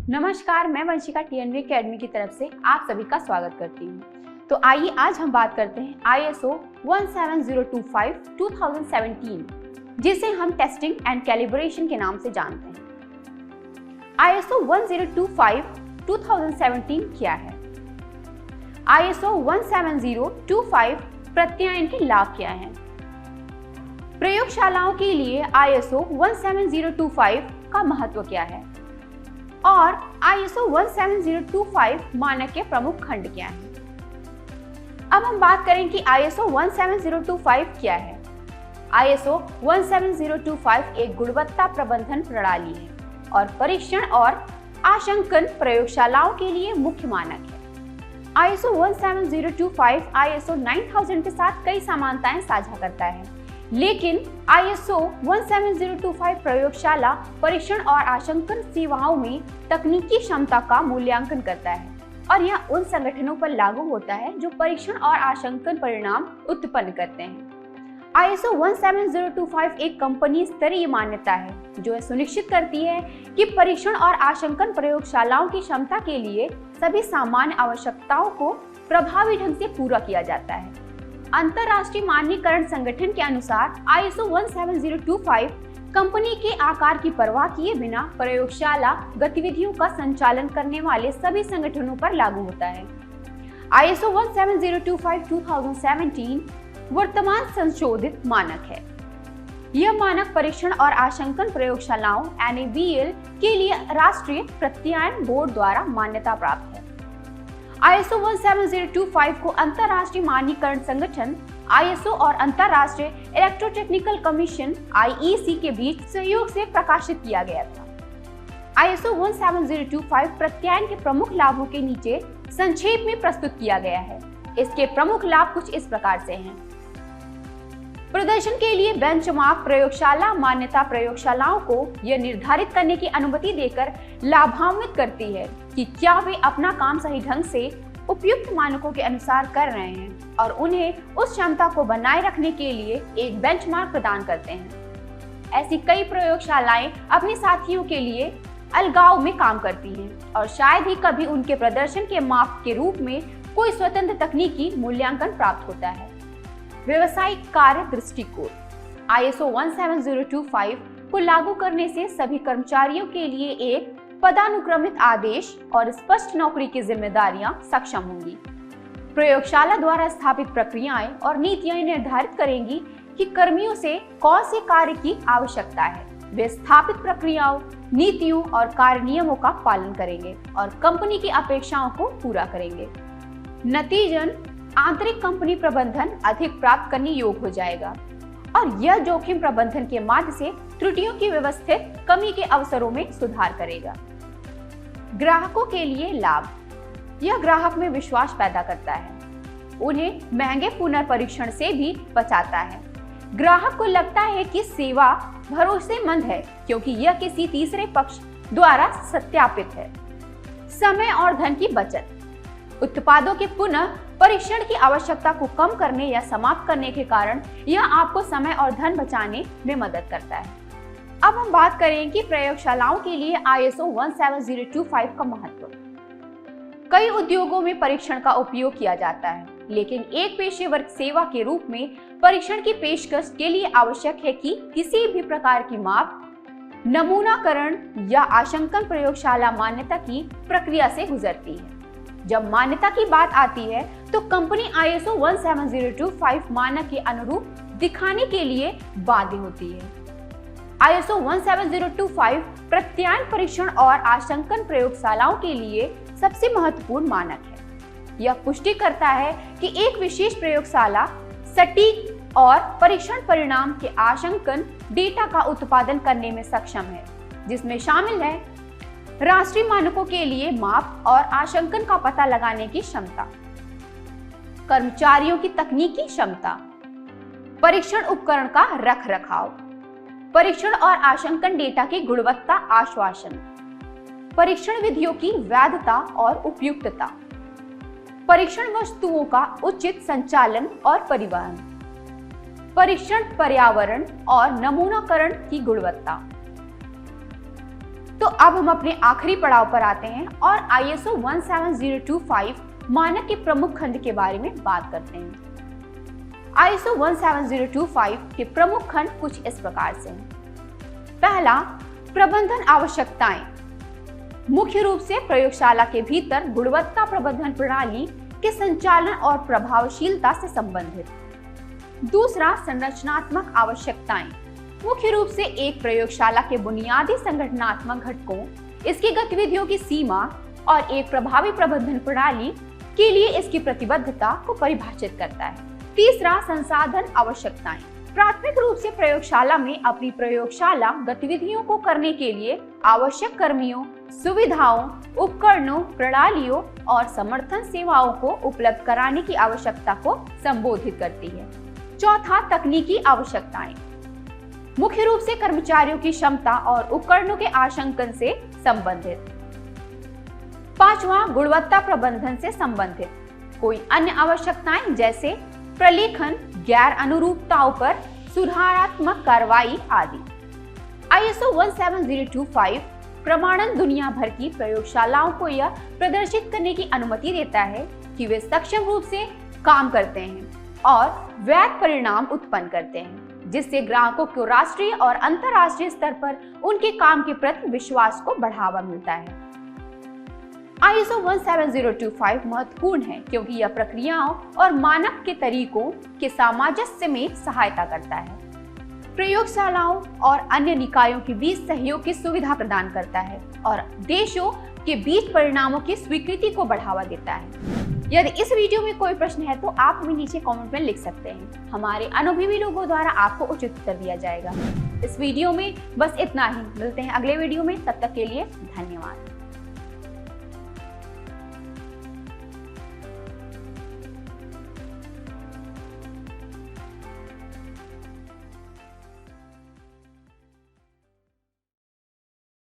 नमस्कार, मैं Vanshika TNV academy की तरफ से आप सभी का स्वागत करती हूँ। तो आइए आज हम बात करते हैं ISO 17025 2017, जिसे हम टेस्टिंग एंड कैलिब्रेशन के नाम से जानते हैं। ISO 1025 2017 क्या है? ISO 17025 प्रत्यायन के लाभ क्या हैं? प्रयोगशालाओं के लिए ISO 17025 का महत्व क्या है? और ISO 17025 मानक के प्रमुख खंड क्या हैं? अब हम बात करें कि ISO 17025 क्या है। ISO 17025 एक गुणवत्ता प्रबंधन प्रणाली है और परीक्षण और आशंकन प्रयोगशालाओं के लिए मुख्य मानक है। ISO 17025 ISO 9000 के साथ कई समानताएं साझा करता है, लेकिन ISO 17025 प्रयोगशाला परीक्षण और आशंकन सेवाओं में तकनीकी क्षमता का मूल्यांकन करता है और यह उन संगठनों पर लागू होता है जो परीक्षण और आशंकन परिणाम उत्पन्न करते हैं। ISO 17025 एक कंपनी स्तरीय मान्यता है जो यह सुनिश्चित करती है कि परीक्षण और आशंकन प्रयोगशालाओं की क्षमता के लिए सभी सामान्य आवश्यकताओं को प्रभावी ढंग से पूरा किया जाता है। अंतरराष्ट्रीय मानकीकरण संगठन के अनुसार ISO 17025 कंपनी के आकार की परवाह किए बिना प्रयोगशाला गतिविधियों का संचालन करने वाले सभी संगठनों पर लागू होता है। ISO 17025 2017 वर्तमान संशोधित मानक है। यह मानक परीक्षण और आशंकन प्रयोगशालाओं NABL के लिए राष्ट्रीय प्रत्यायन बोर्ड द्वारा मान्यता प्राप्त है। ISO 17025 को अंतरराष्ट्रीय मानकीकरण संगठन ISO और अंतरराष्ट्रीय इलेक्ट्रोटेक्निकल कमीशन IEC के बीच सहयोग से प्रकाशित किया गया था। ISO 17025 प्रत्यायन के प्रमुख लाभों के नीचे संक्षेप में प्रस्तुत किया गया है। इसके प्रमुख लाभ कुछ इस प्रकार से हैं। प्रदर्शन के लिए बेंचमार्क प्रयोगशाला मान्यता प्रयोगशालाओं को यह निर्धारित करने की अनुमति देकर लाभान्वित करती है कि क्या वे अपना काम सही ढंग से उपयुक्त मानकों के अनुसार कर रहे हैं और उन्हें उस क्षमता को बनाए रखने के लिए एक बेंचमार्क प्रदान करते हैं। ऐसी कई प्रयोगशालाएं अपने साथियों के लिए अलगाव में काम करती हैं और शायद ही कभी उनके प्रदर्शन के माप के रूप में कोई स्वतंत्र तकनीकी मूल्यांकन प्राप्त होता है। व्यवसायिक कार्य दृष्टिकोण ISO 17025 को लागू करने से सभी कर्मचारियों के लिए एक पदानुक्रमित आदेश और स्पष्ट नौकरी की जिम्मेदारियां सक्षम होंगी। प्रयोगशाला द्वारा स्थापित प्रक्रियाएं और नीतियां निर्धारित करेंगी कि कर्मियों से कौन से कार्य की आवश्यकता है। वे स्थापित प्रक्रियाओं, नीतियों और कार्य नियमों का पालन करेंगे और कंपनी की अपेक्षाओं को पूरा करेंगे। नतीजन आंतरिक कंपनी प्रबंधन अधिक प्राप्त करने योग्य हो जाएगा और यह जोखिम प्रबंधन के माध्यम से त्रुटियों की व्यवस्थित कमी के अवसरों में सुधार करेगा। ग्राहकों के लिए लाभ, यह ग्राहक में विश्वास पैदा करता है, उन्हें महंगे पुनर्परीक्षण से भी बचाता है। ग्राहक को लगता है कि सेवा भरोसेमंद है क्योंकि यह किसी तीसरे पक्ष द्वारा सत्यापित है। समय और धन की बचत, उत्पादों के पुनः परीक्षण की आवश्यकता को कम करने या समाप्त करने के कारण यह आपको समय और धन बचाने में मदद करता है। अब हम बात करें कि प्रयोगशालाओं के लिए ISO 17025 का महत्व। कई उद्योगों में परीक्षण का उपयोग किया जाता है, लेकिन एक पेशेवर सेवा के रूप में परीक्षण की पेशकश के लिए आवश्यक है कि किसी भी प्रकार की माप, नमूनाकरण या आशंकन प्रयोगशाला मान्यता की प्रक्रिया से गुजरती है। जब मान्यता की बात आती है तो कंपनी ISO 17025 मानक के अनुरूप दिखाने के लिए बाध्य होती है। ISO 17025 प्रत्यायन परीक्षण और आशंकन प्रयोगशालाओं के लिए सबसे महत्वपूर्ण मानक है। यह पुष्टि करता है कि एक विशेष प्रयोगशाला सटीक और परीक्षण परिणाम के आशंकन डेटा का उत्पादन करने में सक्षम है, जिसमें शामिल है राष्ट्रीय मानकों के लिए माप और आशंकन का पता लगाने की क्षमता, कर्मचारियों की तकनीकी क्षमता, परीक्षण उपकरण का रखरखाव, परीक्षण और आशंकन डेटा की गुणवत्ता आश्वासन, परीक्षण विधियों की वैधता और उपयुक्तता, परीक्षण वस्तुओं का उचित संचालन और परिवहन, परीक्षण पर्यावरण और नमूनाकरण की गुणवत्ता। तो अब हम अपने आखिरी पड़ाव पर आते हैं और ISO 17025 मानक के प्रमुख खंड के बारे में बात करते हैं। ISO 17025 के प्रमुख खंड कुछ इस प्रकार से हैं। पहला, प्रबंधन आवश्यकताएं, मुख्य रूप से प्रयोगशाला के भीतर गुणवत्ता प्रबंधन प्रणाली के संचालन और प्रभावशीलता से संबंधित। दूसरा, संरचनात्मक आवश्यकताएं, मुख्य रूप से एक प्रयोगशाला के बुनियादी संगठनात्मक घटकों, इसकी गतिविधियों की सीमा और एक प्रभावी प्रबंधन प्रणाली के लिए इसकी प्रतिबद्धता को परिभाषित करता है। तीसरा, संसाधन आवश्यकताएं, प्राथमिक रूप से प्रयोगशाला में अपनी प्रयोगशाला गतिविधियों को करने के लिए आवश्यक कर्मियों, सुविधाओं, उपकरणों, प्रणालियों और समर्थन सेवाओं को उपलब्ध कराने की आवश्यकता को संबोधित करती है। चौथा, तकनीकी आवश्यकताएं, मुख्य रूप से कर्मचारियों की क्षमता और उपकरणों के आंकलन से संबंधित। पांचवा, गुणवत्ता प्रबंधन से संबंधित कोई अन्य आवश्यकताएं जैसे प्रलेखन, गैर अनुरूपताओं पर सुधारात्मक कार्रवाई आदि। ISO 17025 प्रमाणन दुनिया भर की प्रयोगशालाओं को यह प्रदर्शित करने की अनुमति देता है कि वे सक्षम रूप से काम करते हैं और वैध परिणाम उत्पन्न करते हैं, जिससे ग्राहकों को राष्ट्रीय और अंतर्राष्ट्रीय स्तर पर उनके काम के प्रति विश्वास को बढ़ावा मिलता है। ISO 17025 महत्वपूर्ण है क्योंकि यह प्रक्रियाओं और मानक के तरीकों के सामंजस्य में सहायता करता है, प्रयोगशालाओं और अन्य निकायों के बीच सहयोग की सुविधा प्रदान करता है और देशों के बीच परिणामों की स्वीकृति को बढ़ावा देता है। यदि इस वीडियो में कोई प्रश्न है तो आप हमें नीचे कमेंट में लिख सकते हैं। हमारे अनुभवी लोगों द्वारा आपको उचित उत्तर दिया जाएगा। इस वीडियो में बस इतना ही। मिलते हैं अगले वीडियो में, तब तक के लिए धन्यवाद।